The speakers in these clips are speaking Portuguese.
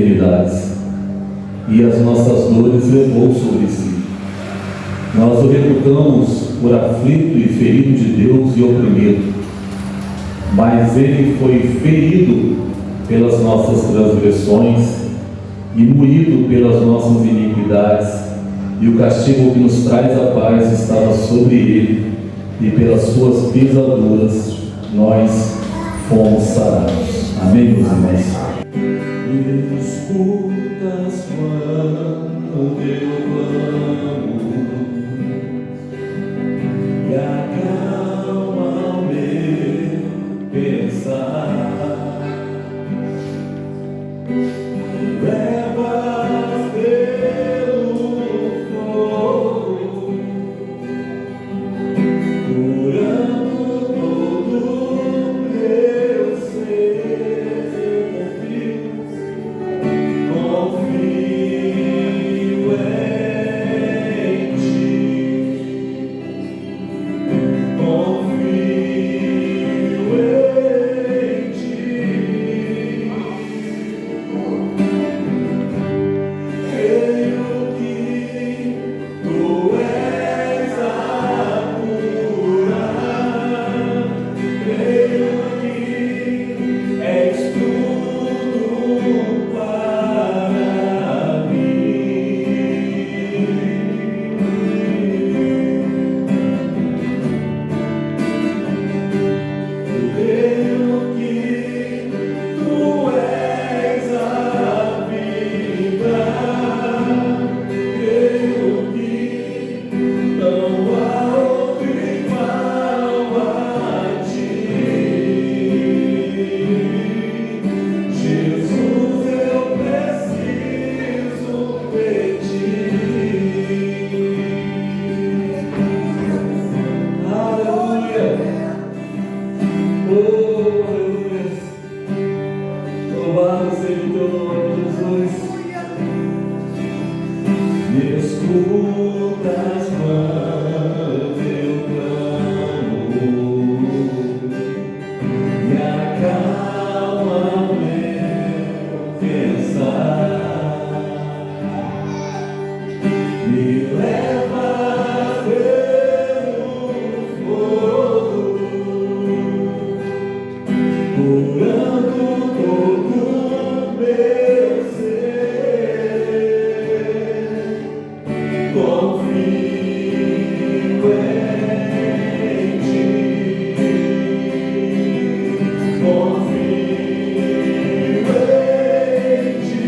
enfermidades e as nossas dores levou sobre si. Nós o reputamos por aflito e ferido de Deus e oprimido, mas ele foi ferido pelas nossas transgressões e moído pelas nossas iniquidades, e o castigo que nos traz a paz estava sobre ele, e pelas suas pisaduras nós fomos sarados. Amém, meus irmãos? Me escutas quando eu clamo, e acalma o meu pensar. Levas pelo fogo, curando todo meu ser. Confio em ti, confio em ti. Creio que tu és a cura, creio que és tudo para mim. Creio que tu és a vida, creio que não há outro igual a ti. Jesus, eu preciso de ti. Aleluia. Oh, aleluia. Louvado seja o teu nome, Jesus. Me escutas quando eu clamo, e acalma o meu pensar. Me leva pelo fogo, curando todo meu ser. Confio em ti, confio em ti.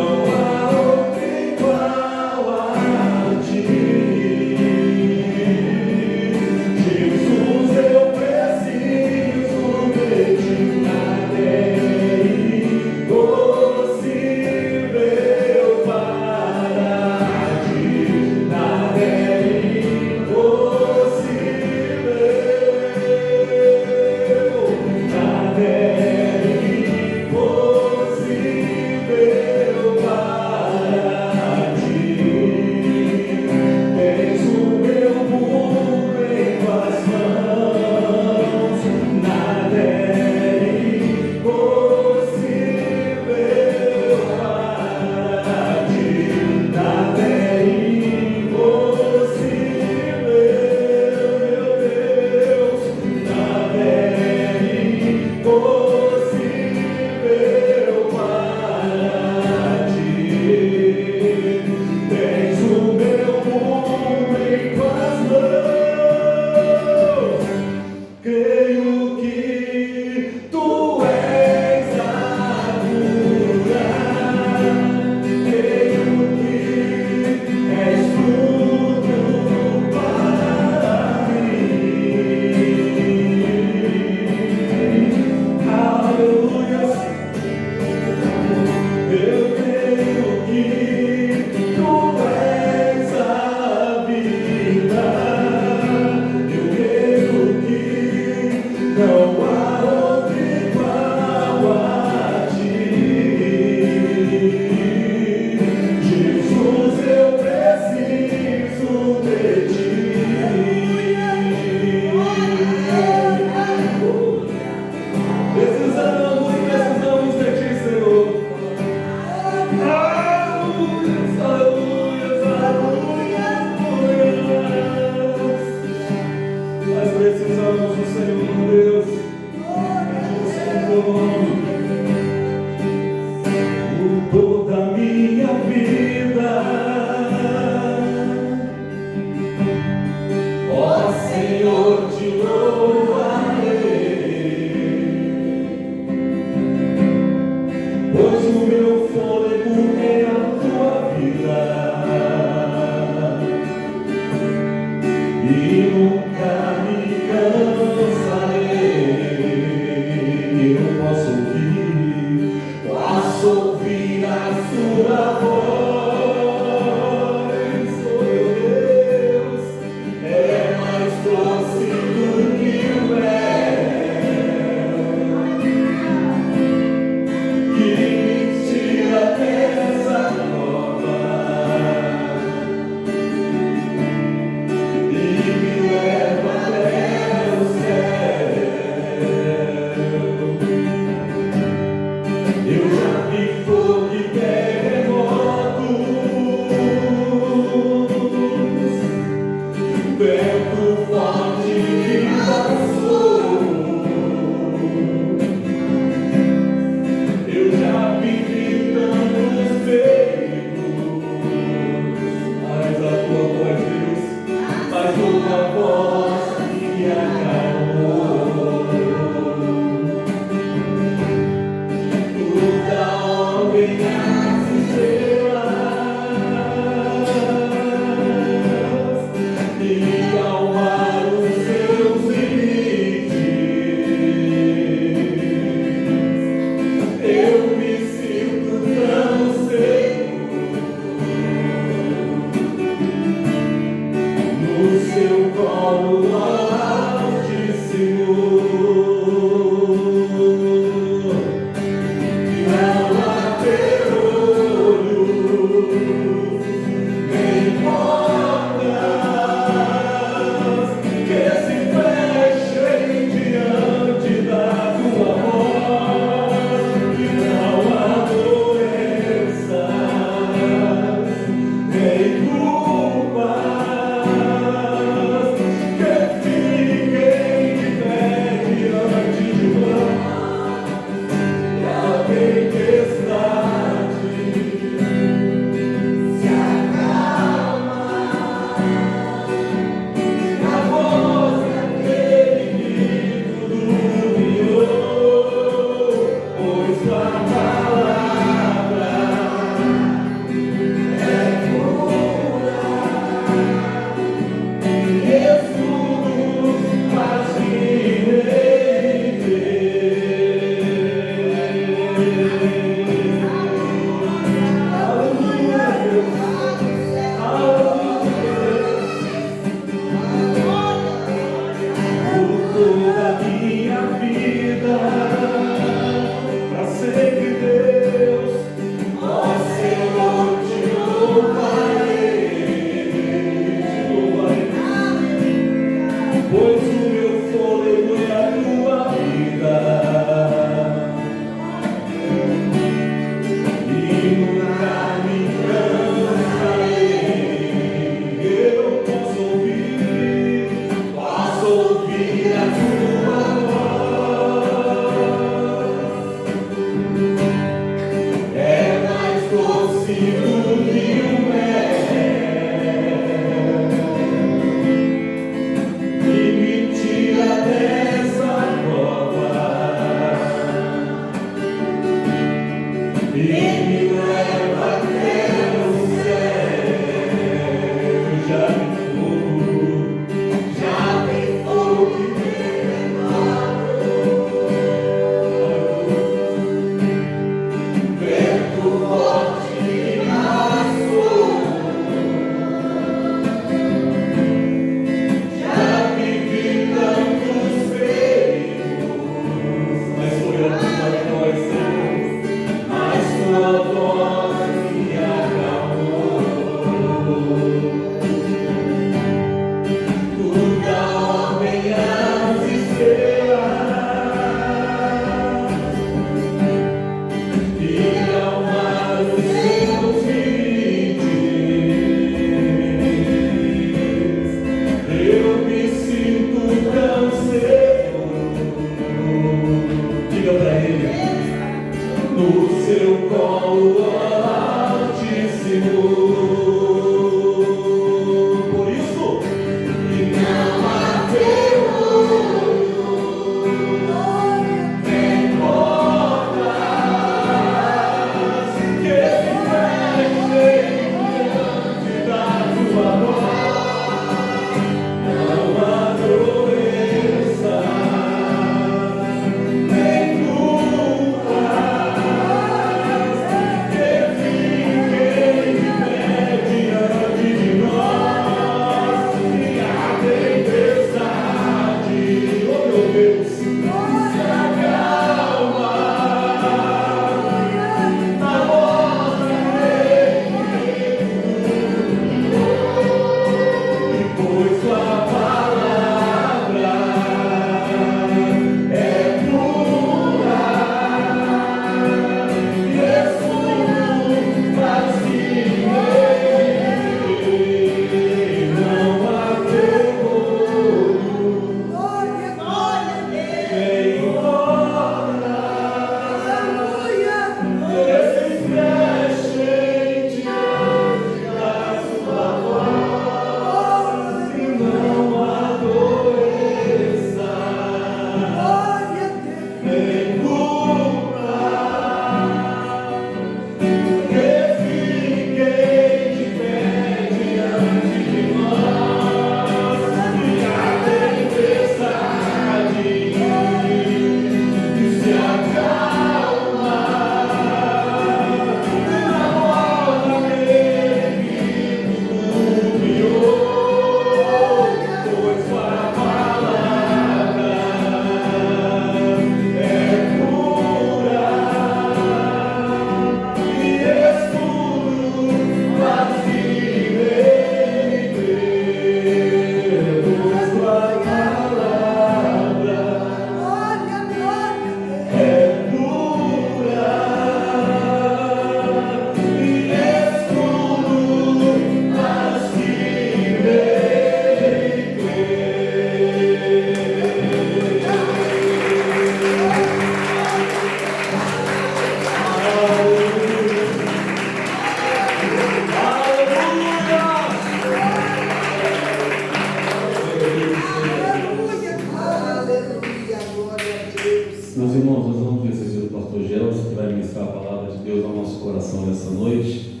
Meus irmãos, nós vamos receber o pastor Gelson, que vai ministrar a palavra de Deus ao nosso coração nessa noite.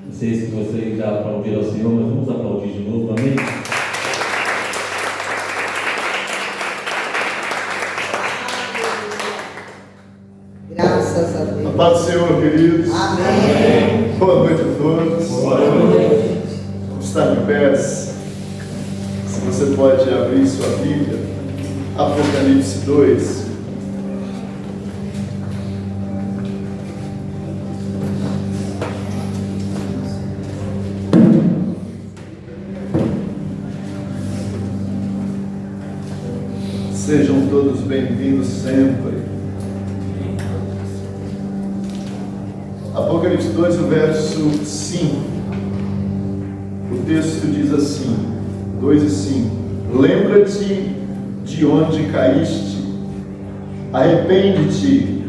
Não sei se vocês já aplaudiram ao Senhor, mas vamos aplaudir de novo, amém? Graças a Deus. A paz do Senhor, queridos. Amém. Boa noite a todos. Boa noite. Vamos estar de pé. Se você pode abrir sua Bíblia, Apocalipse 2. Sejam todos bem-vindos sempre. Apocalipse 2, o verso 5. O texto diz assim, 2 e 5. Lembra-te de onde caíste, arrepende-te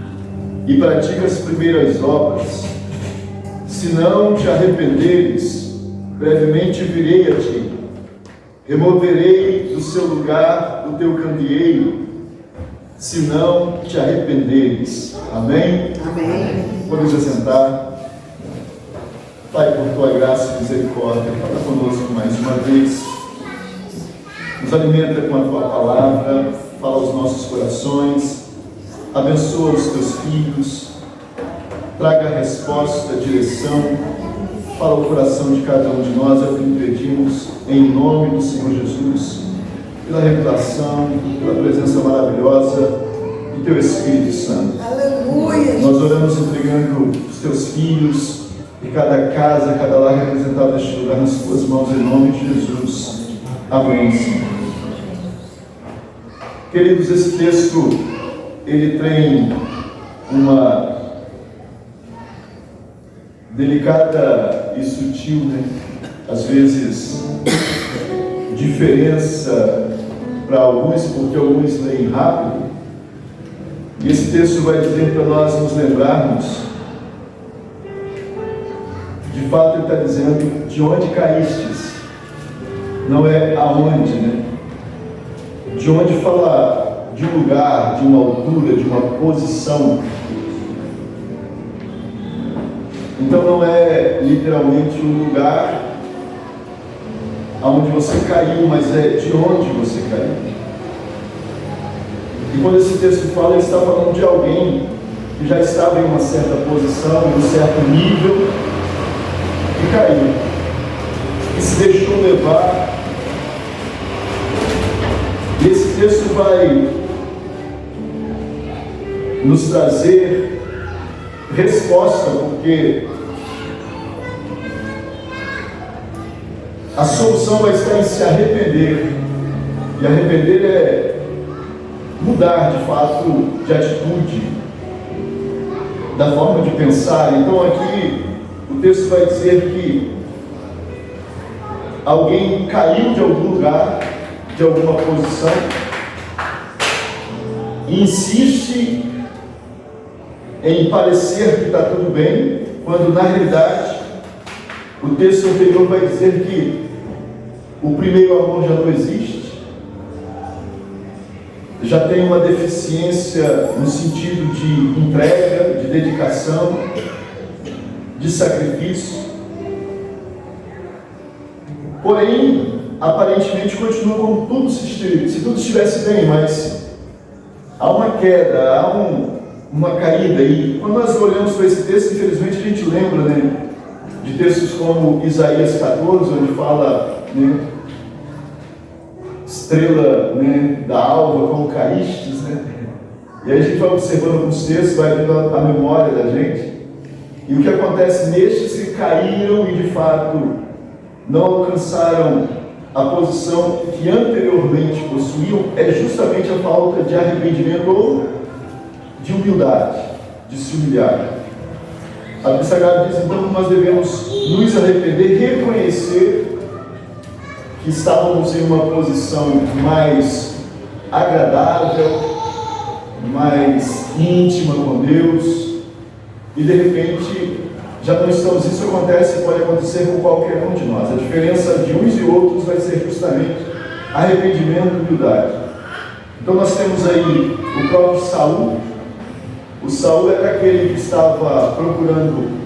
e pratica as primeiras obras. Se não te arrependeres, brevemente virei a ti, removerei do seu lugar o teu candeeiro, se não te arrependeres. Amém? Amém. Podemos assentar. Pai, por tua graça e misericórdia, fala conosco mais uma vez. Nos alimenta com a tua palavra, fala aos nossos corações, abençoa os teus filhos, traga a resposta, a direção, fala o coração de cada um de nós, é o que lhe pedimos, em nome do Senhor Jesus, pela revelação, pela presença maravilhosa do teu Espírito Santo. Aleluia. Nós oramos entregando os teus filhos e cada casa, cada lar representado neste lugar nas tuas mãos, em nome de Jesus. Amém, Senhor. Queridos, esse texto, ele tem uma delicada e sutil, às vezes, diferença para alguns, porque alguns leem rápido. E esse texto vai dizer para nós nos lembrarmos, de fato ele está dizendo de onde caístes, não é aonde, De onde fala de um lugar, de uma altura, de uma posição. Então não é literalmente um lugar aonde você caiu, mas é de onde você caiu. E quando esse texto fala, ele está falando de alguém que já estava em uma certa posição, em um certo nível, e caiu, e se deixou levar. E esse texto vai nos trazer resposta, porque a solução vai estar em se arrepender. E arrepender é mudar de fato de atitude, da forma de pensar. Então aqui o texto vai dizer que alguém caiu de algum lugar, de alguma posição, e insiste em parecer que está tudo bem, quando na realidade o texto anterior vai dizer que o primeiro amor já não existe, já tem uma deficiência no sentido de entrega, de dedicação, de sacrifício. Porém, aparentemente continua como tudo se tudo estivesse bem, mas há uma queda, há uma caída. E quando nós olhamos para esse texto, infelizmente a gente lembra, né, de textos como Isaías 14, onde fala, né, estrela, né, da alva, como caístes, né? E aí a gente vai observando alguns textos, vai vindo a memória da gente. E o que acontece nestes que caíram e de fato não alcançaram a posição que anteriormente possuíam é justamente a falta de arrependimento ou de humildade, de se humilhar. A Bíblia Sagrada diz então que nós devemos nos arrepender, reconhecer que estávamos em uma posição mais agradável, mais íntima com Deus, e de repente já não estamos. Isso acontece, pode acontecer com qualquer um de nós. A diferença de uns e outros vai ser justamente arrependimento e humildade. Então nós temos aí o próprio Saul. O Saul era aquele que estava procurando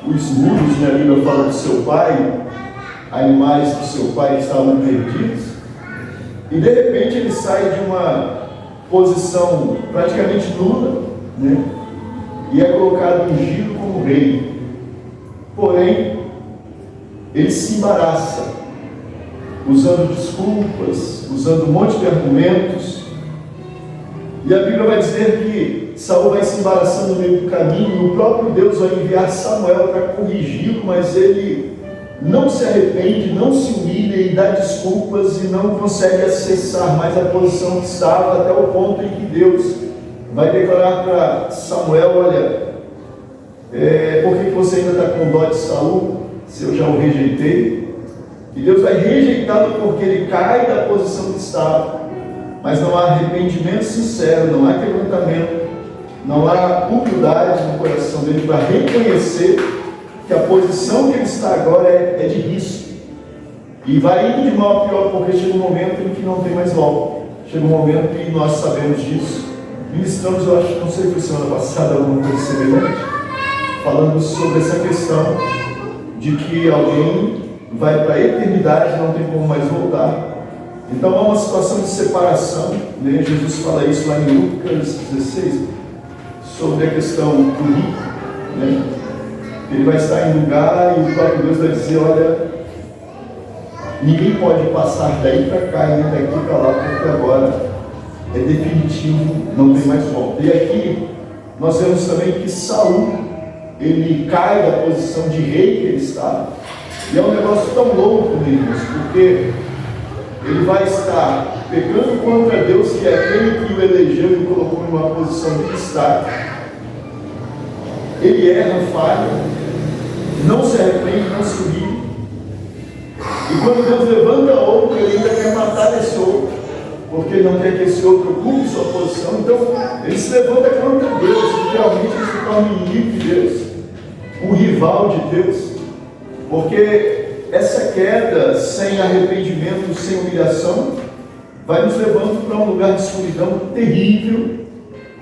os muros, né? A Bíblia fala do seu pai, animais do seu pai que estavam perdidos, e de repente ele sai de uma posição praticamente nula, né? E é colocado ungido como rei. Porém, ele se embaraça, usando desculpas, usando um monte de argumentos. E a Bíblia vai dizer que Saul vai se embaraçando no meio do caminho, e o próprio Deus vai enviar Samuel para corrigi-lo, mas ele não se arrepende, não se humilha e dá desculpas e não consegue acessar mais a posição que estava, até o ponto em que Deus vai declarar para Samuel: olha, por que você ainda está com dó de Saul, se eu já o rejeitei? E Deus vai rejeitá-lo porque ele cai da posição que estava, mas não há arrependimento sincero, não há quebrantamento, não há humildade no coração dele para reconhecer que a posição que ele está agora é de risco, e vai indo de mal a pior, porque chega um momento em que não tem mais volta. Chega um momento, e nós sabemos disso, ministramos, eu acho, não sei se foi semana passada, alguma coisa semelhante, falando sobre essa questão de que alguém vai para a eternidade, não tem como mais voltar. Então há uma situação de separação, né? Jesus fala isso lá em Lucas 16, sobre a questão do rico, né? Ele vai estar em lugar e o próprio Deus vai dizer: olha, ninguém pode passar daí para cá e daqui para lá, porque agora é definitivo, não tem mais volta. E aqui nós vemos também que Saul, ele cai da posição de rei que ele estava, e é um negócio tão louco, irmãos, porque ele vai estar pecando contra Deus, que é aquele que o elegeu e o colocou em uma posição de destaque. Ele erra, falha, não se arrepende, não se humilha, e quando Deus levanta outro, ele ainda quer matar esse outro, porque ele não quer que esse outro ocupe sua posição. Então ele se levanta contra Deus, literalmente ele se torna inimigo de Deus, um rival de Deus, porque essa queda sem arrependimento, sem humilhação, vai nos levando para um lugar de escuridão terrível,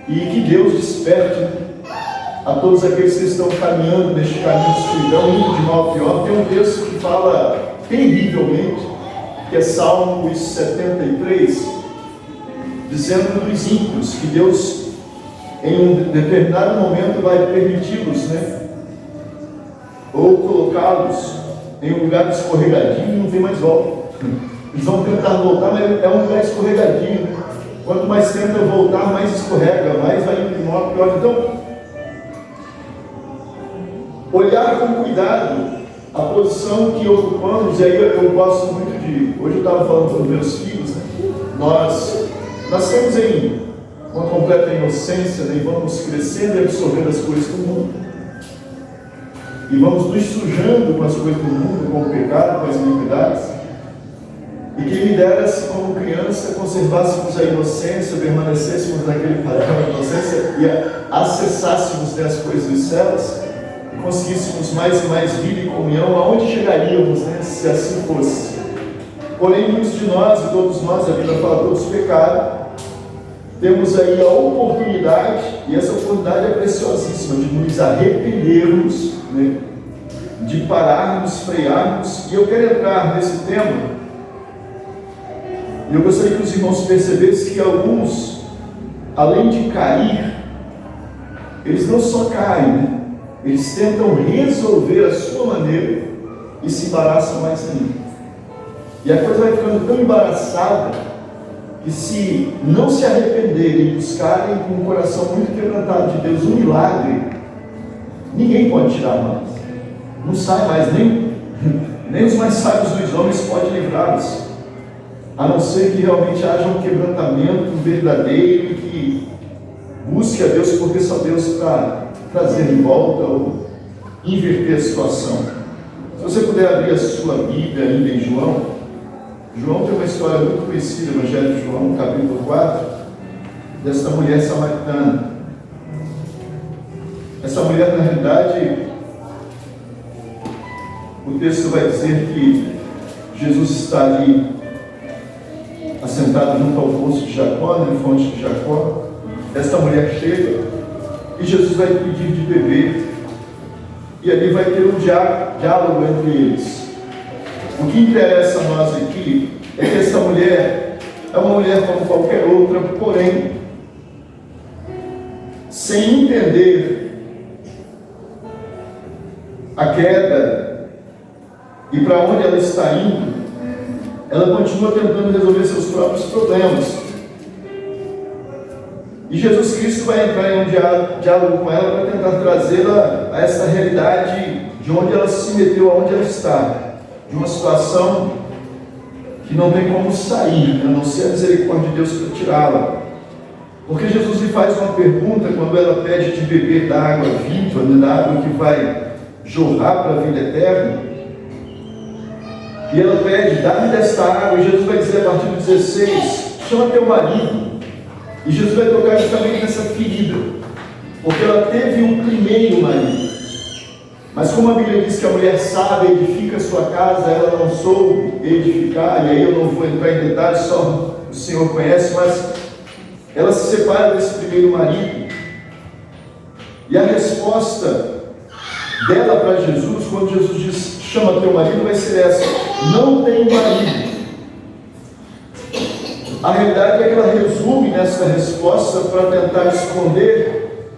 e que Deus desperte a todos aqueles que estão caminhando neste caminho de escuridão, indo de mal a pior. Tem um texto que fala terrivelmente, que é Salmos 73, dizendo dos ímpios que Deus, em um determinado momento, vai permiti-los, né? Ou colocá-los em um lugar escorregadio e não tem mais volta. Eles vão tentar voltar, mas é um lugar escorregadio, né? Quanto mais tenta voltar, mais escorrega, mais vai indo pior. Então, olhar com cuidado a posição que ocupamos, e aí eu gosto muito de... Hoje eu estava falando com os meus filhos, né? Nós nascemos em uma completa inocência, né? E vamos crescendo e absorvendo as coisas do mundo. E vamos nos sujando com as coisas do mundo, com o pecado, com as iniquidades. E quem me dera se, como criança, conservássemos a inocência, permanecêssemos naquele padrão de inocência e acessássemos as coisas dos céus e conseguíssemos mais e mais vida e comunhão, aonde chegaríamos, né, se assim fosse. Porém, muitos de nós, e todos nós, a Bíblia fala, todos pecaram, temos aí a oportunidade, e essa oportunidade é preciosíssima, de nos arrependermos, né, de pararmos, frearmos, e eu quero entrar nesse tema. E eu gostaria que os irmãos percebessem que alguns, além de cair, eles não só caem, né? Eles tentam resolver a sua maneira e se embaraçam mais ainda. E a coisa vai ficando tão embaraçada que, se não se arrependerem e buscarem com um coração muito quebrantado de Deus um milagre, ninguém pode tirar mais. Não sai mais, nem os mais sábios dos homens podem livrá-los. A não ser que realmente haja um quebrantamento verdadeiro e que busque a Deus, porque só Deus para trazer de volta ou inverter a situação. Se você puder abrir a sua Bíblia ainda em João tem uma história muito conhecida, Evangelho de João, capítulo 4, desta mulher samaritana. Essa mulher, na realidade, o texto vai dizer que Jesus está ali assentado junto ao poço de Jacó, na fonte de Jacó. Esta mulher chega e Jesus vai pedir de beber, e ali vai ter um diálogo entre eles. O que interessa a nós aqui é que esta mulher é uma mulher como qualquer outra, porém, sem entender a queda e para onde ela está indo, ela continua tentando resolver seus próprios problemas. E Jesus Cristo vai entrar em um diálogo com ela para tentar trazê-la a essa realidade de onde ela se meteu, aonde ela está, de uma situação que não tem como sair, a não ser a misericórdia de Deus para tirá-la. Porque Jesus lhe faz uma pergunta quando ela pede de beber da água viva, da água que vai jorrar para a vida eterna. E ela pede, dá-me desta água, e Jesus vai dizer a partir do 16, chama teu marido. E Jesus vai tocar justamente nessa ferida, porque ela teve um primeiro marido. Mas como a Bíblia diz que a mulher sábia edifica a sua casa, ela não soube edificar, e aí eu não vou entrar em detalhes, só o Senhor conhece, mas ela se separa desse primeiro marido. E a resposta dela para Jesus, quando Jesus diz, chama teu marido, vai ser essa: não tenho marido. A realidade é que ela resume nessa resposta para tentar esconder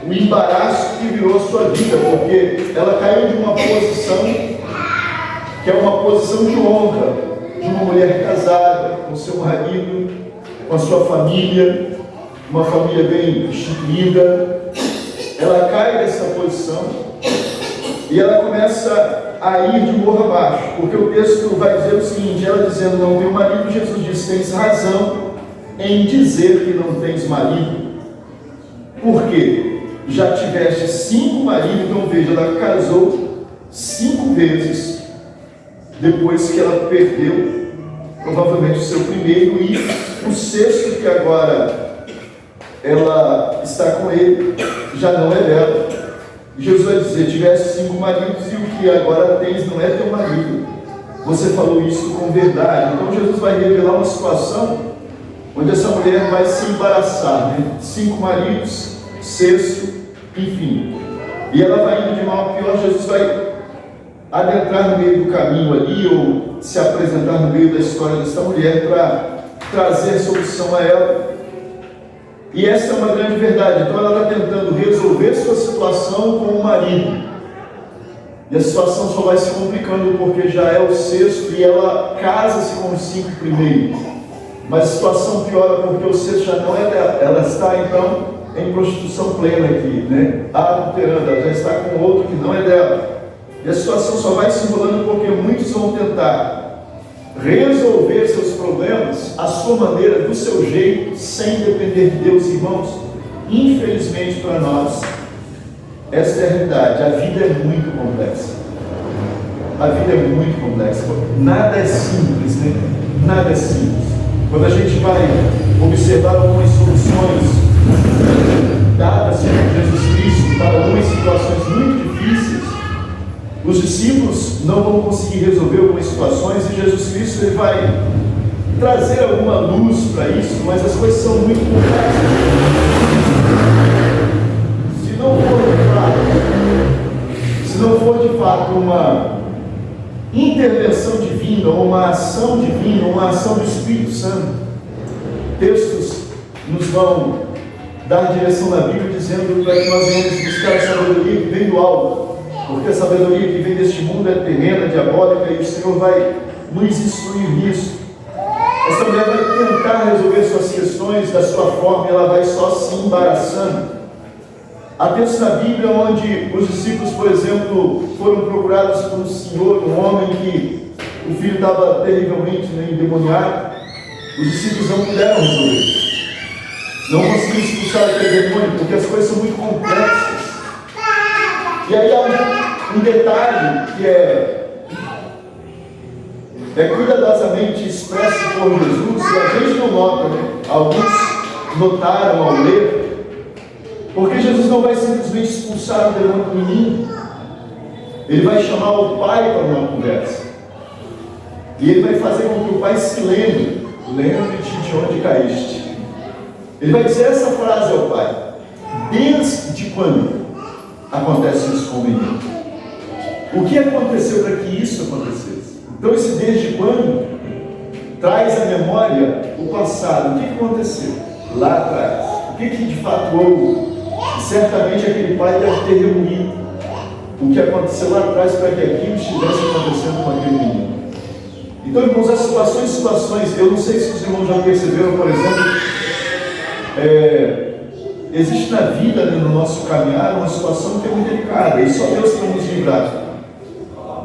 o embaraço que virou a sua vida, porque ela caiu de uma posição que é uma posição de honra, de uma mulher casada, com seu marido, com a sua família, uma família bem instituída. Ela cai dessa posição e ela começa a ir de morro abaixo, porque o texto vai dizer o seguinte, ela dizendo, não tenho marido, Jesus diz, tens razão em dizer que não tens marido, porque já tiveste 5 maridos. Então veja, ela casou 5 vezes, depois que ela perdeu, provavelmente o seu primeiro, e o 6º, que agora ela está com ele, já não é dela. Jesus vai dizer, tivesse 5 maridos e o que agora tens não é teu marido. Você falou isso com verdade. Então Jesus vai revelar uma situação onde essa mulher vai se embaraçar, né? 5 maridos, 6º, enfim. E ela vai indo de mal a pior. Jesus vai adentrar no meio do caminho ali, ou se apresentar no meio da história dessa mulher para trazer solução a ela. E essa é uma grande verdade. Então ela está tentando resolver sua situação com o marido. E a situação só vai se complicando porque já é o 6º e ela casa-se com os 5 primeiros. Mas a situação piora porque o cesto já não é dela. Ela está então em prostituição plena aqui, né? Adulterando, ela já está com outro que não é dela. E a situação só vai se enrolando porque muitos vão tentar resolver seus problemas à sua maneira, do seu jeito, sem depender de Deus, irmãos. Infelizmente para nós, essa é a realidade. A vida é muito complexa. A vida é muito complexa. Nada é simples, né? Nada é simples. Quando a gente vai observar algumas soluções dadas por Jesus Cristo para algumas situações muito difíceis, os discípulos não vão conseguir resolver algumas situações e Jesus Cristo ele vai trazer alguma luz para isso, mas as coisas são muito complexas. Se não for de fato uma intervenção divina, ou uma ação divina, uma ação do Espírito Santo, textos nos vão dar direção na Bíblia dizendo para que nós venhamos buscar a sabedoria que vem do alto, porque a sabedoria que vem deste mundo é terrena, diabólica, e o Senhor vai nos instruir nisso. Essa mulher vai tentar resolver suas questões da sua forma e ela vai só se embaraçando. Há textos na Bíblia onde os discípulos, por exemplo, foram procurados por um senhor, um homem que o filho estava terrivelmente endemoniado. Os discípulos não puderam resolver. Não conseguiram expulsar aquele demônio, porque as coisas são muito complexas. E aí há um detalhe que é cuidadosamente expresso por Jesus, e a gente não nota, né? Alguns notaram ao ler, porque Jesus não vai simplesmente expulsar o demônio do menino, ele vai chamar o pai para uma conversa, e ele vai fazer com que o pai se lembre de onde caíste. Ele vai dizer essa frase ao pai: desde quando acontece isso com o menino? O que aconteceu para que isso acontecesse? Então esse desde quando traz à memória o passado. O que aconteceu lá atrás? O que de fato houve? E certamente aquele pai deve ter reunido o que aconteceu lá atrás para que aquilo estivesse acontecendo com aquele menino. Então, irmãos, há situações, eu não sei se os irmãos já perceberam, por exemplo, existe na vida, né, no nosso caminhar, uma situação que é muito delicada, e só Deus para nos livrar.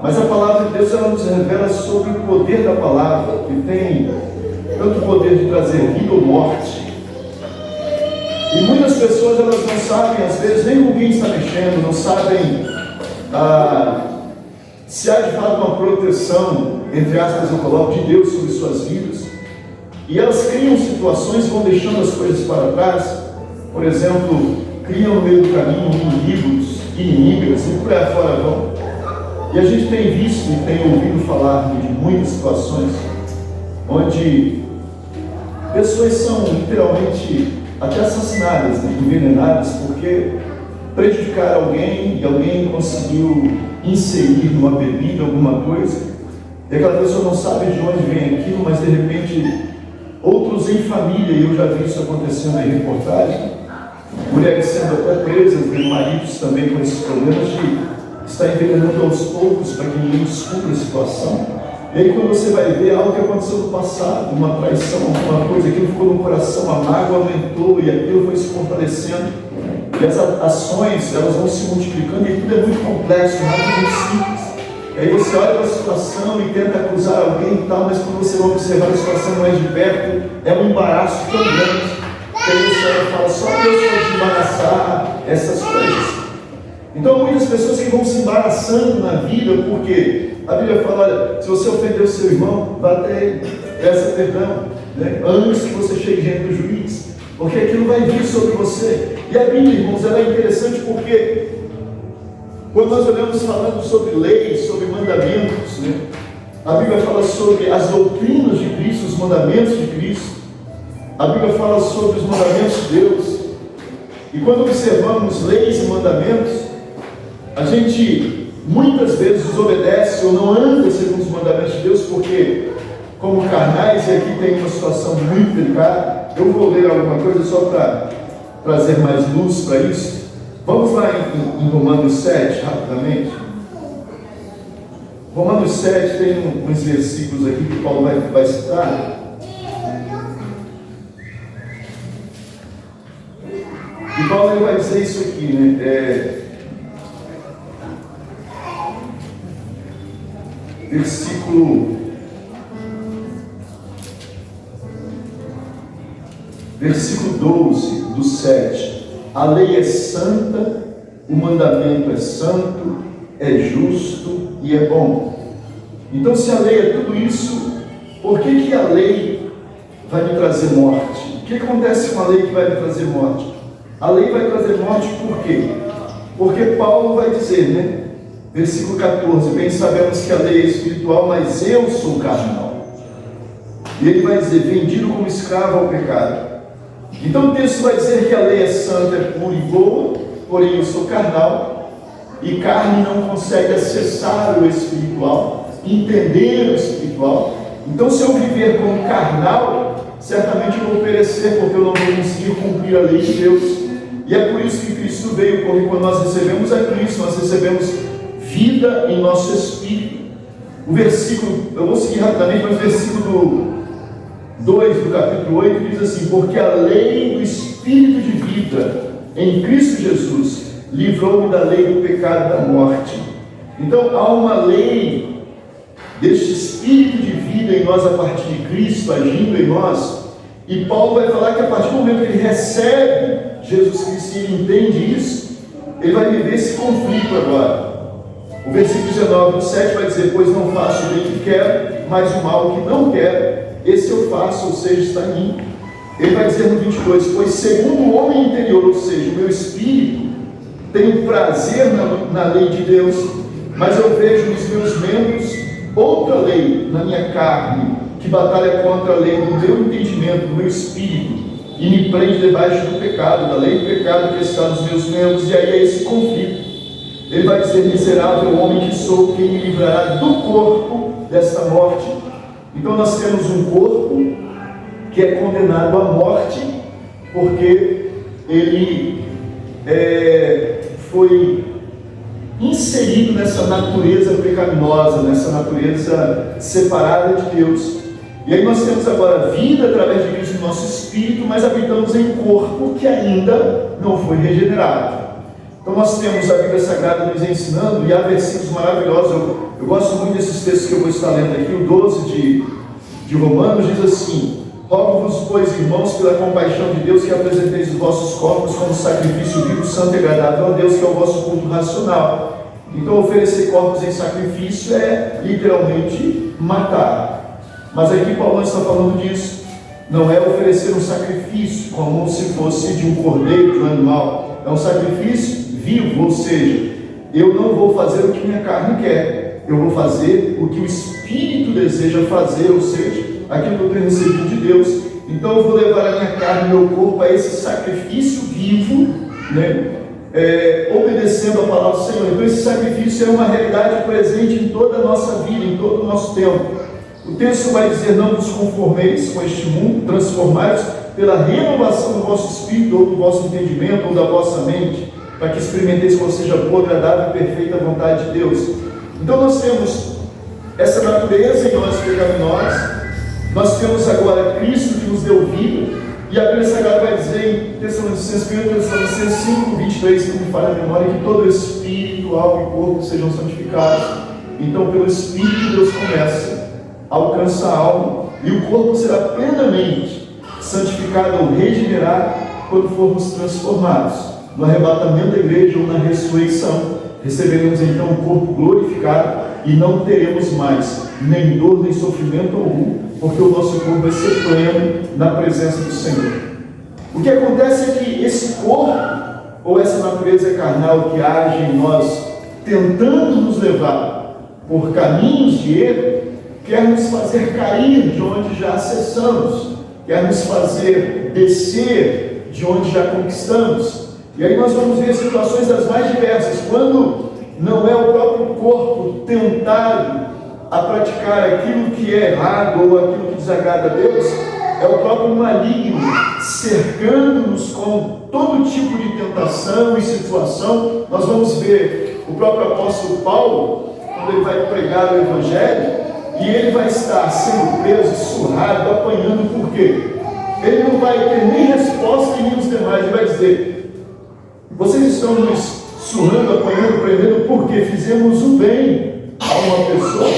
Mas a palavra de Deus, ela nos revela sobre o poder da palavra, que tem tanto o poder de trazer vida ou morte. E muitas pessoas, elas não sabem, às vezes, nem com quem está mexendo, não sabem se há de fato uma proteção, entre aspas, eu coloco, de Deus sobre suas vidas. E elas criam situações, vão deixando as coisas para trás. Por exemplo, criam no meio do caminho inimigos, inimigas, e por aí fora vão. E a gente tem visto e tem ouvido falar de muitas situações onde pessoas são literalmente até assassinadas, né, envenenadas, porque prejudicaram alguém e alguém conseguiu inserir numa bebida alguma coisa, e aquela pessoa não sabe de onde vem aquilo, mas de repente outros em família, e eu já vi isso acontecendo em reportagem, mulheres sendo até presas, e maridos também com esses problemas de está envenenando aos poucos para que ninguém descubra a situação. E aí quando você vai ver algo que aconteceu no passado, uma traição, alguma coisa, aquilo ficou no coração, a mágoa aumentou e aquilo foi se fortalecendo. E as ações, elas vão se multiplicando e tudo é muito complexo, nada é muito simples. E aí você olha para a situação e tenta acusar alguém e tal, mas quando você vai observar a situação mais de perto, é um embaraço tão grande, que aí você fala, só Deus pode embaraçar essas coisas. Então muitas pessoas que vão se embaraçando na vida, porque a Bíblia fala, olha, se você ofender o seu irmão, vá até ele, peça perdão, né? Antes que você chegue diante do juiz, porque aquilo vai vir sobre você. E a Bíblia, irmãos, ela é interessante porque quando nós olhamos falando sobre leis, sobre mandamentos, né? A Bíblia fala sobre as doutrinas de Cristo, os mandamentos de Cristo. A Bíblia fala sobre os mandamentos de Deus. E quando observamos leis e mandamentos, a gente muitas vezes desobedece ou não anda segundo os mandamentos de Deus, porque como carnais, e aqui tem uma situação muito delicada, eu vou ler alguma coisa só para trazer mais luz para isso. Vamos lá em Romanos 7, rapidamente. Romanos 7 tem uns versículos aqui que Paulo vai citar. E Paulo ele vai dizer isso aqui, né? Versículo 12 do 7. A lei é santa, o mandamento é santo, é justo e é bom. Então, se a lei é tudo isso, por que a lei vai me trazer morte? O que acontece com a lei que vai me trazer morte? A lei vai trazer morte por quê? Porque Paulo vai dizer, né? Versículo 14: bem sabemos que a lei é espiritual, mas eu sou carnal. E ele vai dizer: vendido como escravo ao pecado. Então o texto vai dizer que a lei é santa, é pura e boa, porém eu sou carnal, e carne não consegue acessar o espiritual, entender o espiritual. Então, se eu viver como carnal, certamente eu vou perecer, porque eu não vou conseguir cumprir a lei de Deus. E é por isso que Cristo veio, porque quando nós recebemos a Cristo, nós recebemos vida em nosso espírito. O versículo, eu vou seguir rapidamente, mas o versículo 2 do capítulo 8 diz assim: porque a lei do Espírito de vida em Cristo Jesus livrou-me da lei do pecado e da morte. Então há uma lei deste Espírito de vida em nós a partir de Cristo agindo em nós, e Paulo vai falar que a partir do momento que ele recebe Jesus Cristo e ele entende isso, ele vai viver esse conflito agora. O versículo 19 do 7 vai dizer: pois não faço o bem que quero, mas o mal que não quero, esse eu faço, ou seja, está em mim. Ele vai dizer no 22: pois segundo o homem interior, ou seja, o meu espírito, tenho prazer na lei de Deus, mas eu vejo nos meus membros outra lei na minha carne, que batalha contra a lei do meu entendimento, do meu espírito, e me prende debaixo do pecado, da lei do pecado que está nos meus membros. E aí é esse conflito. Ele vai dizer: miserável homem que sou, quem me livrará do corpo desta morte? Então nós temos um corpo que é condenado à morte, porque ele foi inserido nessa natureza pecaminosa, nessa natureza separada de Deus. E aí nós temos agora vida através de Cristo no nosso espírito, mas habitamos em um corpo que ainda não foi regenerado. Então nós temos a Bíblia Sagrada nos ensinando, e há versículos maravilhosos. Eu gosto muito desses textos que eu vou estar lendo aqui. O 12 de Romanos diz assim: rogo-vos, pois, irmãos, pela compaixão de Deus, que apresenteis os vossos corpos como sacrifício vivo, santo e agradável a Deus, que é o vosso culto racional. Então oferecer corpos em sacrifício é literalmente matar. Mas aqui Paulo não está falando disso. Não é oferecer um sacrifício como se fosse de um cordeiro, de um animal. É um sacrifício vivo, ou seja, eu não vou fazer o que minha carne quer, eu vou fazer o que o Espírito deseja fazer, ou seja, aquilo que eu tenho recebido de Deus. Então eu vou levar a minha carne, meu corpo, a esse sacrifício vivo, né? Obedecendo a palavra do Senhor. Então esse sacrifício é uma realidade presente em toda a nossa vida, em todo o nosso tempo. O texto vai dizer: não vos conformeis com este mundo, transformai-vos pela renovação do vosso espírito, ou do vosso entendimento, ou da vossa mente, para que experimenteis qual seja a boa, agradável e perfeita vontade de Deus. Então nós temos essa natureza em nós pecaminosa, nós temos agora Cristo que nos deu vida, e a Bíblia Sagrada vai dizer em Tessalonicenses 5, 23, que me falha a memória, que todo espírito, alma e corpo sejam santificados. Então pelo Espírito Deus começa, alcança a alma, e o corpo será plenamente santificado ou regenerado quando formos transformados no arrebatamento da igreja ou na ressurreição. Receberemos então um corpo glorificado e não teremos mais nem dor nem sofrimento algum, porque o nosso corpo vai ser pleno na presença do Senhor. O que acontece é que esse corpo, ou essa natureza carnal que age em nós, tentando nos levar por caminhos de erro, quer nos fazer cair de onde já acessamos, quer nos fazer descer de onde já conquistamos. E aí nós vamos ver situações das mais diversas, quando não é o próprio corpo tentado a praticar aquilo que é errado ou aquilo que desagrada a Deus, é o próprio maligno cercando-nos com todo tipo de tentação e situação. Nós vamos ver o próprio apóstolo Paulo, quando ele vai pregar o Evangelho, e ele vai estar sendo preso, surrado, apanhando. Por quê? Ele não vai ter nem resposta nem os demais. Ele vai dizer: estão nos surrando, apanhando, prendendo, porque fizemos o bem a uma pessoa.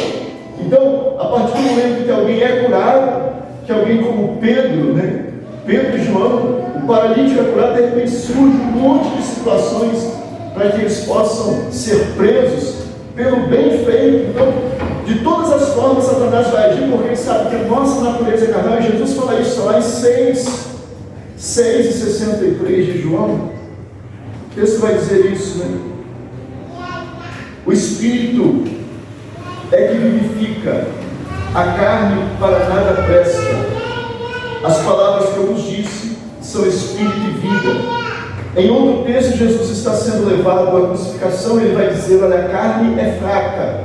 Então, a partir do momento que alguém é curado, que alguém como Pedro, né? Pedro e João, o paralítico é curado, de repente surge um monte de situações para que eles possam ser presos pelo bem feito. Então, de todas as formas, Satanás vai agir, porque ele sabe que a nossa natureza é carnal, e Jesus fala isso lá em 6:63 de João. O texto vai dizer isso, né? O Espírito é que vivifica, a carne para nada presta. As palavras que eu vos disse são Espírito e vida. Em outro texto, Jesus está sendo levado à crucificação, ele vai dizer: olha, a carne é fraca.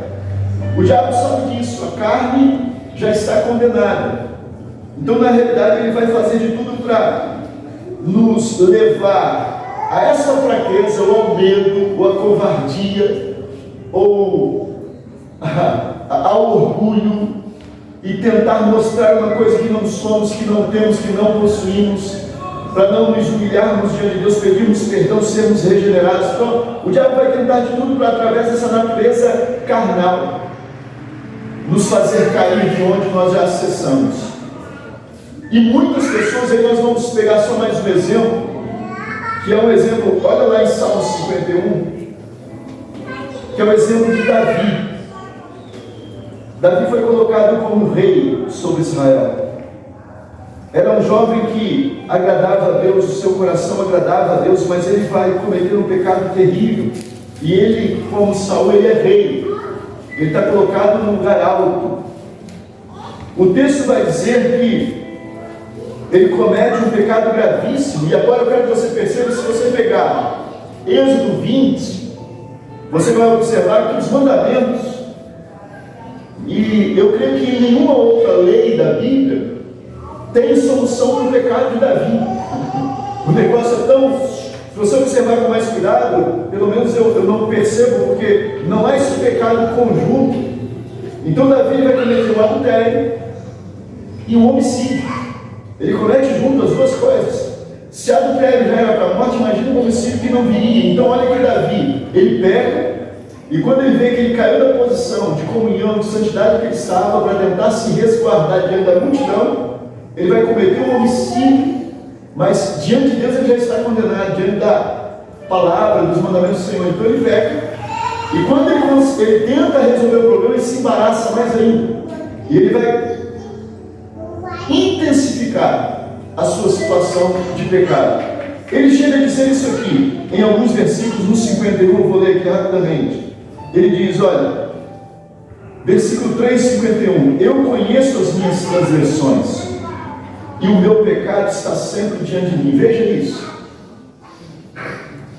O diabo sabe disso, a carne já está condenada. Então, na realidade, ele vai fazer de tudo para nos levar a essa fraqueza, ou ao medo, ou à covardia, ou ao orgulho, e tentar mostrar uma coisa que não somos, que não temos, que não possuímos, para não nos humilharmos diante de Deus, pedirmos perdão, sermos regenerados. Então, o diabo vai tentar de tudo para, através dessa natureza carnal, nos fazer cair de onde nós já acessamos. E muitas pessoas, aí nós vamos pegar só mais um exemplo, que é um exemplo, olha lá em Salmo 51, que é o exemplo de Davi. Davi foi colocado como rei sobre Israel. Era um jovem que agradava a Deus, o seu coração agradava a Deus, mas ele vai cometer um pecado terrível. E ele, como Saul, ele é rei. Ele está colocado num lugar alto. O texto vai dizer que ele comete um pecado gravíssimo. E agora eu quero que você perceba, se você pegar Êxodo 20, você vai observar que os mandamentos, e eu creio que em nenhuma outra lei da Bíblia tem solução para o pecado de Davi. O negócio é tão... Se você observar com mais cuidado, pelo menos eu não percebo, porque não há esse pecado conjunto. Então Davi vai cometer o adultério e o homicídio. Ele comete junto as duas coisas. Se adultério já era para a morte, imagina um homicídio que não viria. Então olha que Davi, ele pega, e quando ele vê que ele caiu da posição de comunhão, de santidade que ele estava, para tentar se resguardar diante da multidão, ele vai cometer um homicídio, mas diante de Deus ele já está condenado, diante da palavra, dos mandamentos do Senhor. Então ele peca, e quando ele tenta resolver o problema, ele se embaraça mais ainda, e ele vai intensificar a sua situação de pecado. Ele chega a dizer isso aqui, em alguns versículos, no 51, eu vou ler aqui rapidamente. Ele diz, olha, versículo 3, 51, eu conheço as minhas transgressões, e o meu pecado está sempre diante de mim. Veja isso.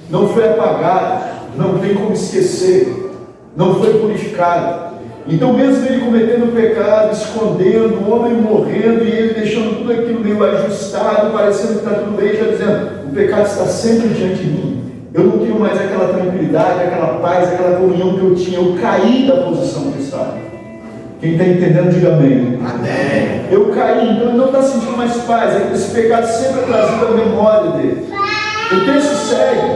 Não foi apagado, não tem como esquecer, não foi purificado. Então, mesmo ele cometendo pecado, escondendo, o homem morrendo, e ele deixando tudo aquilo meio ajustado, parecendo que está tudo bem, já dizendo, o pecado está sempre diante de mim. Eu não tenho mais aquela tranquilidade, aquela paz, aquela comunhão que eu tinha. Eu caí da posição que eu estava. Quem está entendendo, diga amém. Amém. Eu caí, então ele não está sentindo mais paz. Esse pecado sempre é trazido à memória dele. O texto segue,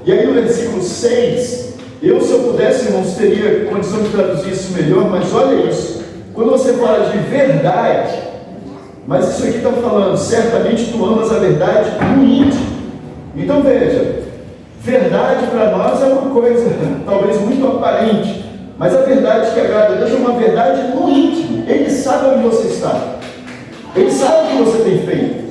e aí no versículo 6, se eu pudesse, irmãos, teria condição de traduzir isso melhor, mas olha isso. Quando você fala de verdade, mas isso aqui está falando, certamente tu amas a verdade no íntimo. Então veja, verdade para nós é uma coisa talvez muito aparente, mas a verdade que agrada a Deus é uma verdade no íntimo. Ele sabe onde você está, Ele sabe o que você tem feito.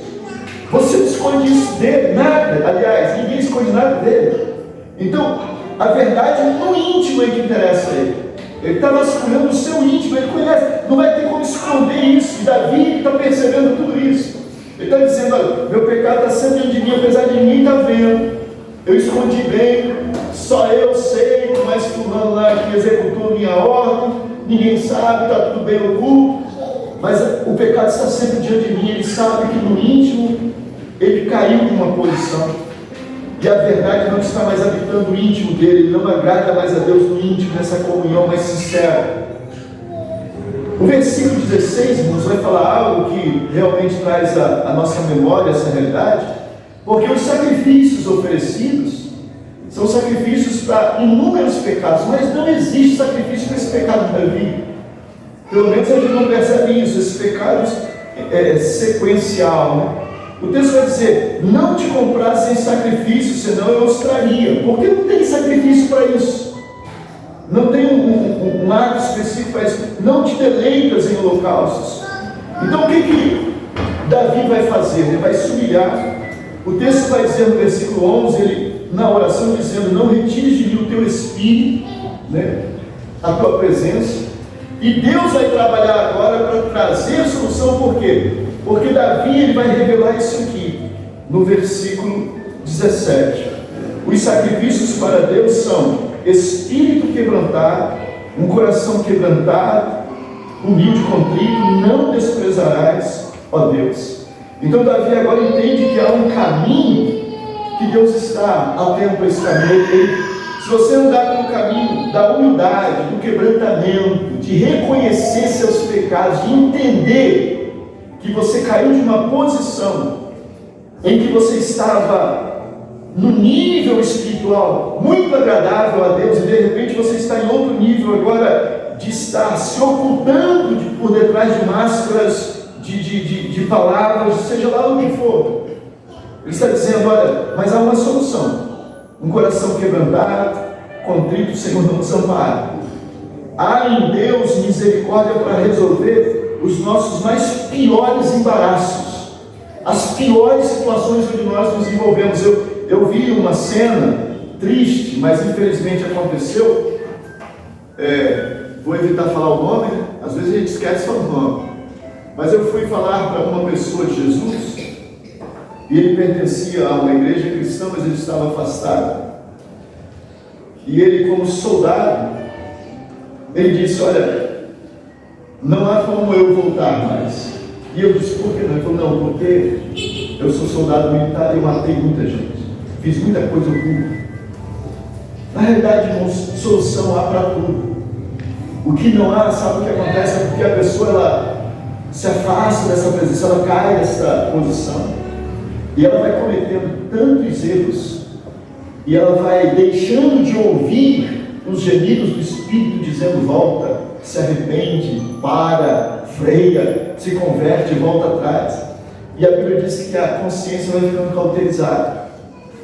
Você não esconde isso dele, nada. Aliás, ninguém esconde nada dele. Então, a verdade no íntimo é que interessa a ele. Ele está vasculhando o seu íntimo, ele conhece, não vai ter como esconder isso. E Davi está percebendo tudo isso. Ele está dizendo, olha, meu pecado está sempre diante de mim, apesar de ninguém estar vendo. Eu escondi bem, só eu sei, mas fulano lá que executou minha ordem, ninguém sabe, está tudo bem oculto, mas o pecado está sempre diante de mim. Ele sabe que no íntimo ele caiu de uma posição, e a verdade não está mais habitando o íntimo dele, ele não agrada mais a Deus no íntimo, nessa comunhão mais sincera. O versículo 16, irmãos, vai falar algo que realmente traz a nossa memória essa realidade, porque os sacrifícios oferecidos São sacrifícios para inúmeros pecados, mas não existe sacrifício para esse pecado de Davi. Pelo menos a gente não percebe isso, esse pecado é sequencial, né? O texto vai dizer, não te comprasse em sacrifício, senão eu os traria. Porque não tem sacrifício para isso. Não tem um ato específico para isso. Não te deleitas em holocaustos. Então o que Davi vai fazer? Ele vai se humilhar. O texto vai dizer no versículo 11, ele, na oração, dizendo, não retires de mim o teu espírito, né, a tua presença. E Deus vai trabalhar agora para trazer solução, por quê? Porque Davi ele vai revelar isso aqui, no versículo 17. Os sacrifícios para Deus são espírito quebrantado, um coração quebrantado, humilde e contrito, não desprezarás, ó Deus. Então Davi agora entende que há um caminho, que Deus está atento a esse caminho. Se você andar pelo caminho da humildade, do quebrantamento, de reconhecer seus pecados, de entender que você caiu de uma posição em que você estava no nível espiritual muito agradável a Deus, e de repente você está em outro nível agora de estar se ocultando por detrás de máscaras de palavras, seja lá o que for. Ele está dizendo, olha, mas há uma solução. Um coração quebrantado, contrito, Senhor, não desampara. Há em Deus misericórdia para resolver os nossos mais piores embaraços, as piores situações onde nós nos envolvemos. Eu vi uma cena triste, mas infelizmente aconteceu. Vou evitar falar o nome, né? Às vezes a gente esquece o nome. Mas eu fui falar para uma pessoa de Jesus, e ele pertencia a uma igreja cristã, mas ele estava afastado. E ele, como soldado, ele disse, olha, não há como eu voltar mais. E eu disse, por que não? Ele falou, não, porque eu sou soldado militar e eu matei muita gente, fiz muita coisa oculta. Na realidade, irmãos, solução há para tudo. O que não há, sabe o que acontece? É porque a pessoa ela se afasta dessa presença, ela cai dessa posição. E ela vai cometendo tantos erros, e ela vai deixando de ouvir os gemidos do Espírito dizendo, volta, se arrepende, para, freia, se converte, volta atrás. E a Bíblia diz que a consciência vai ficando cauterizada,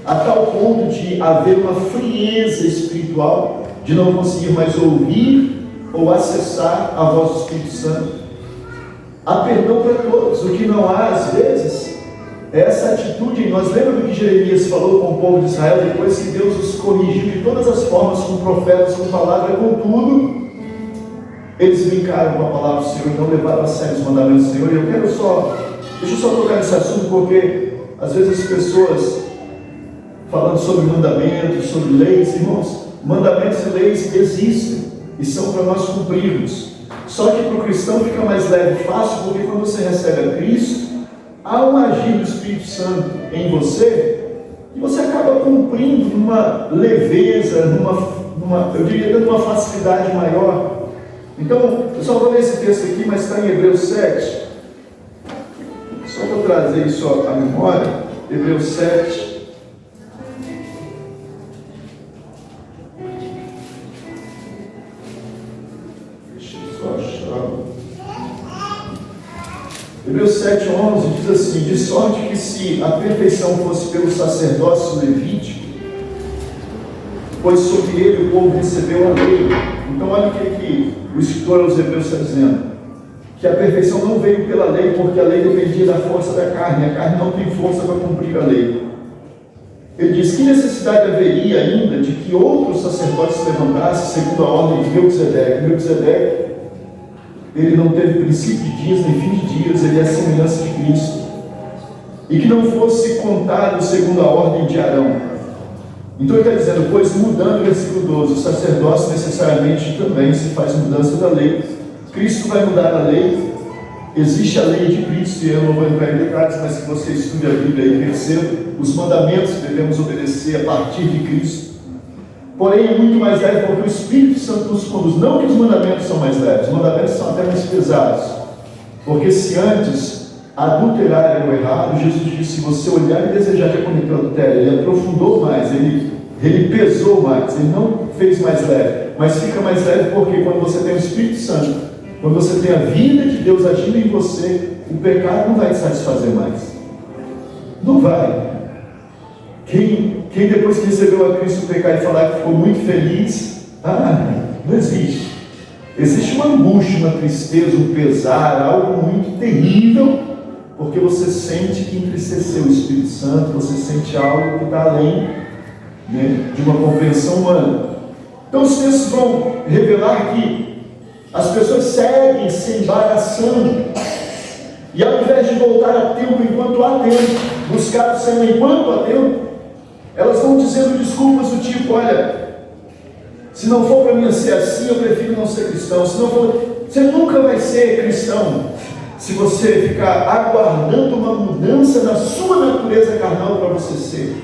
a tal ponto de haver uma frieza espiritual, de não conseguir mais ouvir ou acessar a voz do Espírito Santo. Há perdão para todos. O que não há, às vezes, é essa atitude. Nós lembramos do que Jeremias falou com o povo de Israel, depois que Deus os corrigiu de todas as formas, com profetas, com palavra, com tudo. Eles brincaram com a palavra do Senhor e não levaram a sério os mandamentos do Senhor. E deixa eu só tocar nesse assunto, porque às vezes as pessoas, falando sobre mandamentos, sobre leis, irmãos, mandamentos e leis existem e são para nós cumprirmos. Só que para o cristão fica mais leve e fácil, porque quando você recebe a Cristo, há um agir do Espírito Santo em você, e você acaba cumprindo numa leveza, eu diria, numa facilidade maior. Então, eu só vou ler esse texto aqui, mas está em Hebreus 7. Só vou trazer isso à memória. Hebreus 7. Hebreus 7:11 diz assim, de sorte que se a perfeição fosse pelo sacerdócio levítico, pois sobre ele o povo recebeu a lei. Então olha o que o escritor aos Hebreus está dizendo, que a perfeição não veio pela lei, porque a lei dependia da força da carne, a carne não tem força para cumprir a lei. Ele diz, que necessidade haveria ainda de que outros sacerdotes se levantassem segundo a ordem de Melquisedeque? Melquisedeque, ele não teve princípio de dias nem fim de dias, ele é a semelhança de Cristo. E que não fosse contado segundo a ordem de Arão. Então ele está dizendo, pois mudando o versículo 12, o sacerdócio necessariamente também se faz mudança da lei. Cristo vai mudar a lei. Existe a lei de Cristo, e eu não vou entrar em detalhes, mas que você estude a Bíblia e perceba os mandamentos que devemos obedecer a partir de Cristo. Porém, é muito mais leve porque o Espírito Santo nos conduz. Não que os mandamentos são mais leves, os mandamentos são até mais pesados. Porque se antes adulterar era o errado, Jesus disse, se você olhar e desejar, já cometeu adultério. Ele aprofundou mais, ele Ele pesou mais, ele não fez mais leve. Mas fica mais leve porque quando você tem o Espírito Santo, quando você tem a vida de Deus agindo em você, o pecado não vai te satisfazer mais. Não vai. Quem depois que recebeu a Cristo pecar e falar que ficou muito feliz, não existe. Existe uma angústia, uma tristeza, um pesar, algo muito terrível, porque você sente que entristeceu o Espírito Santo, você sente algo que está além, né, de uma compreensão humana. Então os textos vão revelar que as pessoas seguem se embaraçando, e ao invés de voltar a tempo enquanto há tempo, buscar o Senhor enquanto há tempo, elas vão dizendo desculpas do tipo: olha, se não for para mim ser assim, eu prefiro não ser cristão. Se não for, você nunca vai ser cristão se você ficar aguardando uma mudança na sua natureza carnal para você ser.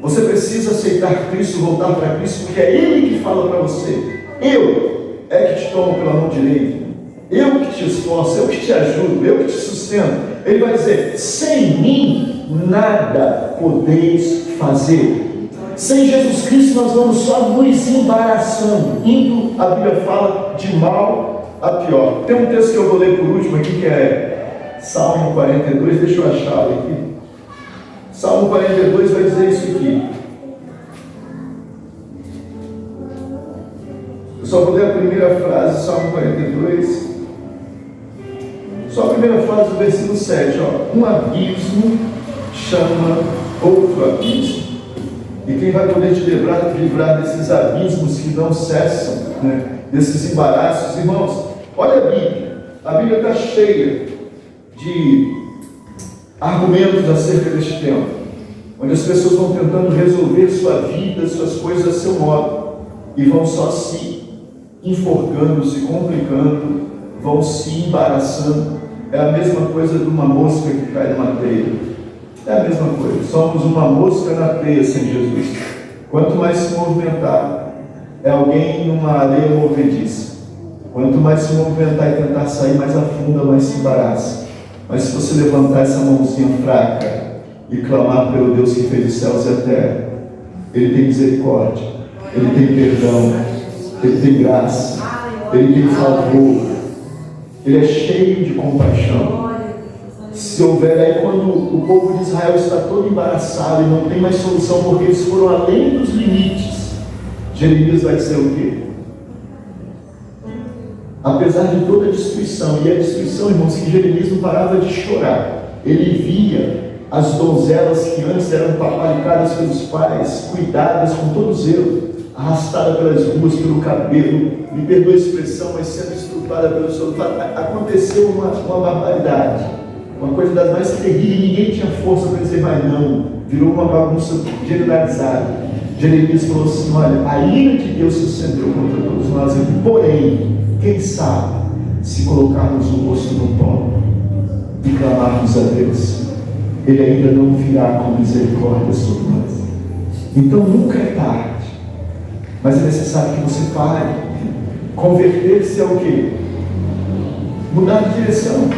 Você precisa aceitar Cristo, voltar para Cristo, porque é Ele que fala para você. Eu é que te tomo pela mão direita, eu que te esforço, eu que te ajudo, eu que te sustento. Ele vai dizer: sem mim nada podeis fazer. Sem Jesus Cristo nós vamos só nos embaraçando, indo, a Bíblia fala, de mal a pior. Tem um texto que eu vou ler por último aqui, que é Salmo 42, deixa eu achar aqui. Salmo 42 vai dizer isso aqui. Eu só vou ler a primeira frase, Salmo 42. Só a primeira frase do versículo 7. Um abismo chama outro abismo. E quem vai poder te livrar desses abismos que não cessam, né? Desses embaraços? Irmãos, olha a Bíblia. A Bíblia está cheia de argumentos acerca deste tema, onde as pessoas vão tentando resolver sua vida, suas coisas a seu modo, e vão só se enforcando, se complicando, vão se embaraçando. É a mesma coisa de uma mosca que cai numa teia. É a mesma coisa. Somos uma mosca na teia sem Jesus. Quanto mais se movimentar, é alguém numa areia movediça. Quanto mais se movimentar e tentar sair, mais afunda, mais se embaraça. Mas se você levantar essa mãozinha fraca e clamar pelo Deus que fez os céus e a terra, Ele tem misericórdia, Ele tem perdão, Ele tem graça, Ele tem favor, Ele é cheio de compaixão. Se houver aí, quando o povo de Israel está todo embaraçado e não tem mais solução porque eles foram além dos limites, Jeremias vai dizer o quê? Apesar de toda a destruição, e a destruição, irmãos, que Jeremias não parava de chorar. Ele via as donzelas que antes eram paparicadas pelos pais, cuidadas com todo zelo, arrastadas pelas ruas, pelo cabelo, me perdoa a expressão, mas sendo estrupada pelo sol. Aconteceu uma barbaridade, uma coisa das mais terríveis. Ninguém tinha força para dizer mais não, virou uma bagunça generalizada. Jeremias falou assim: olha, a ira de Deus se acendeu contra todos nós, porém, quem sabe, se colocarmos o rosto no pó e clamarmos a Deus, Ele ainda não virá com misericórdia sobre nós. Então nunca é tarde, mas é necessário que você pare. Converter-se é o quê? Mudar de direção.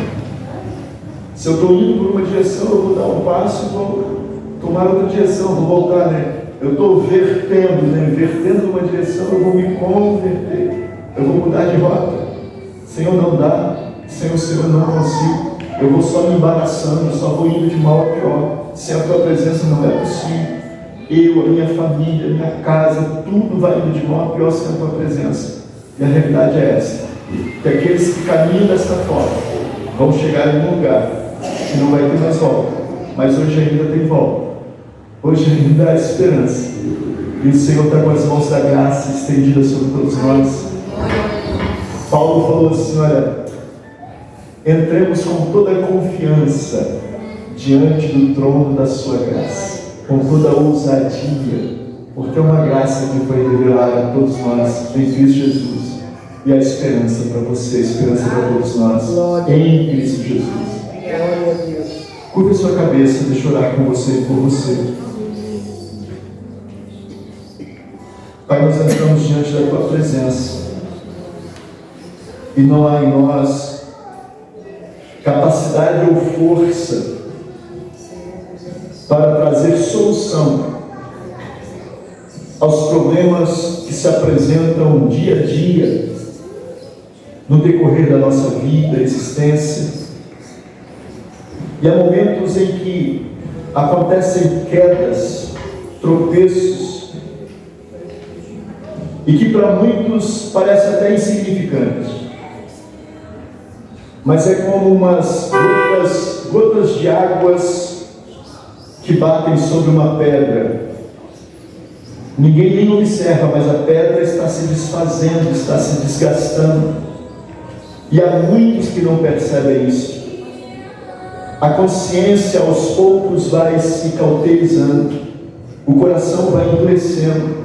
Se eu estou indo por uma direção, eu vou dar um passo e vou tomar outra direção, vou voltar, né? Eu estou vertendo uma direção, eu vou me converter, eu vou mudar de rota. Senhor, não dá, Senhor, não consigo, eu vou só me embaraçando, eu só vou indo de mal a pior. Sem a tua presença não é possível. Eu, a minha família, a minha casa, tudo vai indo de mal a pior sem a tua presença. E a realidade é essa, que aqueles que caminham desta forma vão chegar em um lugar que não vai ter mais volta, mas hoje ainda tem volta. Hoje ainda há esperança. E o Senhor está com as mãos da graça estendidas sobre todos nós. Paulo falou assim: olha, entremos com toda a confiança diante do trono da sua graça, com toda a ousadia, porque é uma graça que foi revelada a todos nós em Cristo Jesus. E a esperança para você, a esperança para todos nós em Cristo Jesus. Glória a Deus. Curva a sua cabeça, deixa eu orar com você e por você. Pai, nós entramos diante da tua presença e não há em nós capacidade ou força para trazer solução aos problemas que se apresentam dia a dia no decorrer da nossa vida, existência. E há momentos em que acontecem quedas, tropeços, e que para muitos parece até insignificante, mas é como umas gotas de águas que batem sobre uma pedra. Ninguém nem observa, mas a pedra está se desfazendo, está se desgastando, e há muitos que não percebem isso. A consciência aos poucos vai se cauterizando, o coração vai endurecendo,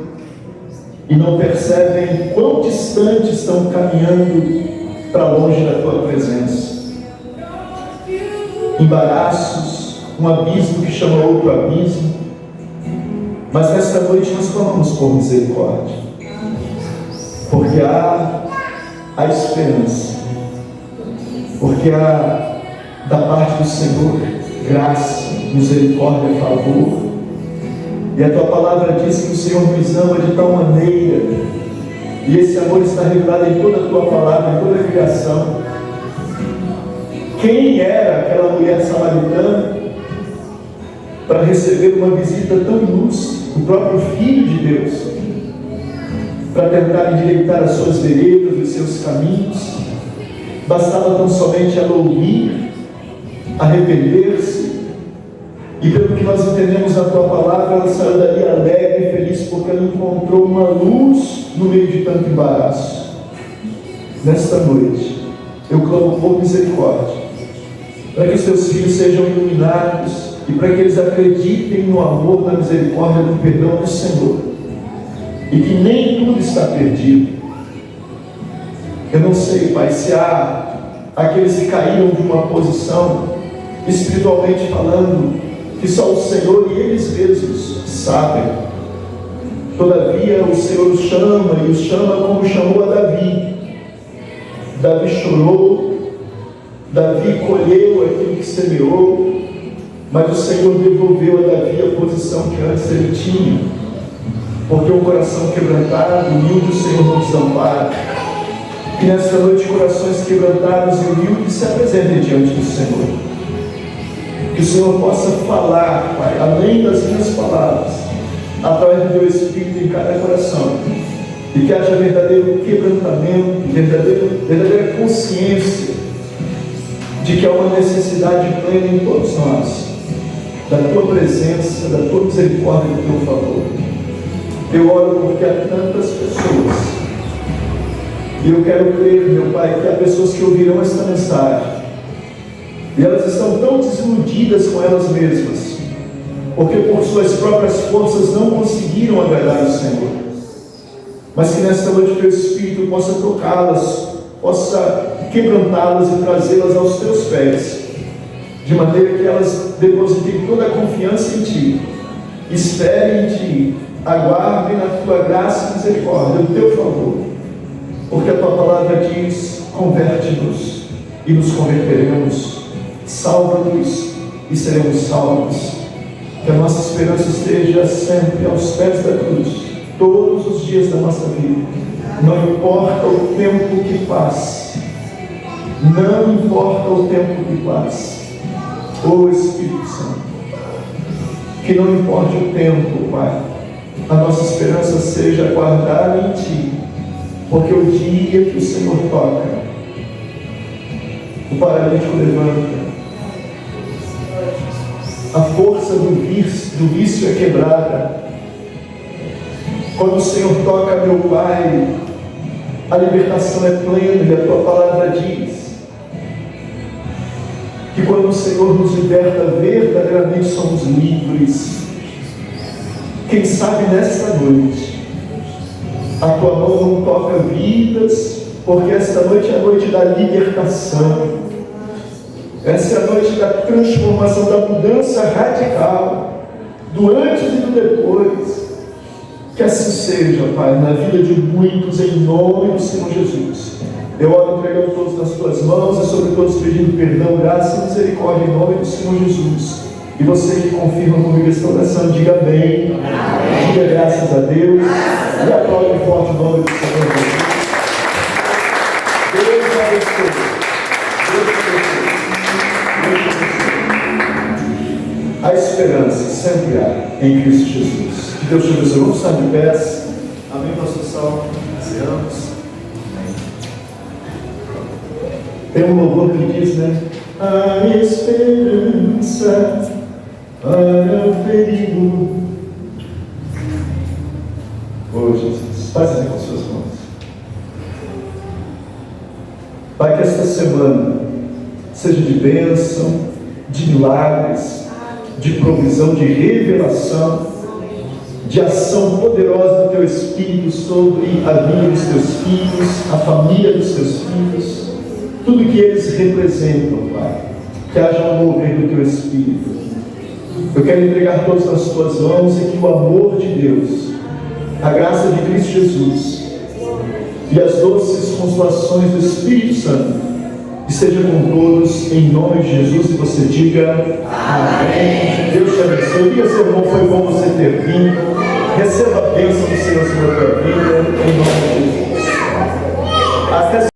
e não percebem quão distante estão caminhando para longe da tua presença. Embaraços, um abismo que chama outro abismo, mas nesta noite nós clamamos por misericórdia, porque há esperança, porque há da parte do Senhor graça, misericórdia, favor. E a tua palavra diz que o Senhor nos ama de tal maneira, e esse amor está revelado em toda a tua palavra, em toda a criação. Quem era aquela mulher samaritana para receber uma visita tão ilustre, o próprio Filho de Deus, para tentar endireitar as suas veredas, os seus caminhos? Bastava tão somente ela ouvir, arrepender-se, e pelo que nós entendemos na tua palavra, ela saiu dali alegre e feliz, porque ela encontrou uma luz no meio de tanto embaraço. Nesta noite, eu clamo por misericórdia, para que os teus filhos sejam iluminados, e para que eles acreditem no amor, na misericórdia, no perdão do Senhor, e que nem tudo está perdido. Eu não sei, Pai, se há aqueles que caíram de uma posição, espiritualmente falando, que só o Senhor e eles mesmos sabem. Todavia o Senhor os chama, e os chama como chamou a Davi. Davi chorou, Davi colheu aquilo que semeou, mas o Senhor devolveu a Davi a posição que antes ele tinha, porque o coração quebrantado, humilde, o Senhor não desampara. Que nesta noite corações quebrantados e humildes se apresentem diante do Senhor. Que o Senhor possa falar, Pai, além das minhas palavras, através do teu Espírito em cada coração, e que haja verdadeiro quebrantamento, verdadeira consciência de que há uma necessidade plena em todos nós, da tua presença, da tua misericórdia e do teu favor. Eu oro porque há tantas pessoas, e eu quero crer, meu Pai, que há pessoas que ouvirão esta mensagem, e elas estão tão desiludidas com elas mesmas, porque por suas próprias forças não conseguiram agradar o Senhor. Mas que nesta noite o teu Espírito possa tocá-las, possa quebrantá-las e trazê-las aos teus pés, de maneira que elas depositem toda a confiança em ti, esperem em ti, aguardem na tua graça e misericórdia, no teu favor, porque a tua palavra diz: converte-nos e nos converteremos, salva-nos e seremos salvos. Que a nossa esperança esteja sempre aos pés da cruz, todos os dias da nossa vida, não importa o tempo que passe, não importa o tempo que passe. Ó Espírito Santo, que não importe o tempo, Pai, a nossa esperança seja guardada em ti, porque o dia que o Senhor toca, o paralítico levanta, a força do vício é quebrada. Quando o Senhor toca, meu Pai, a libertação é plena, e a tua palavra diz que quando o Senhor nos liberta, verdadeiramente somos livres. Quem sabe nesta noite a tua mão não toca vidas, porque esta noite é a noite da libertação. Essa é a noite da transformação, da mudança radical, do antes e do depois. Que assim seja, Pai, na vida de muitos, em nome do Senhor Jesus. Eu oro entregando todos nas tuas mãos e sobre todos pedindo perdão, graça e misericórdia em nome do Senhor Jesus. E você que confirma comigo esta oração, diga amém. Amém. Diga graças a Deus. E aplaude forte o nome do Senhor Jesus. Deus abençoe. Deus abençoe. A esperança sempre há em Cristo Jesus. Que Deus te abençoe. Vamos estar de pés. Amém, pastor Sal. Encerramos. Tem um louvor que diz, né? A esperança para o perigo. Oh, Jesus, faz assim com as suas mãos. Pai, que esta semana seja de bênção, de milagres, de provisão, de revelação, de ação poderosa do Teu Espírito sobre a vida dos Teus filhos, a família dos Teus filhos, tudo que eles representam, Pai. Que haja um mover do Teu Espírito. Eu quero entregar todos nas Tuas mãos e que o amor de Deus, a graça de Cristo Jesus e as doces consolações do Espírito Santo esteja com todos, em nome de Jesus, e você diga amém. Deus te abençoe. Diga, seu irmão, foi bom você ter vindo. Receba a bênção do Senhor sobre a tua vida, em nome de Jesus. Até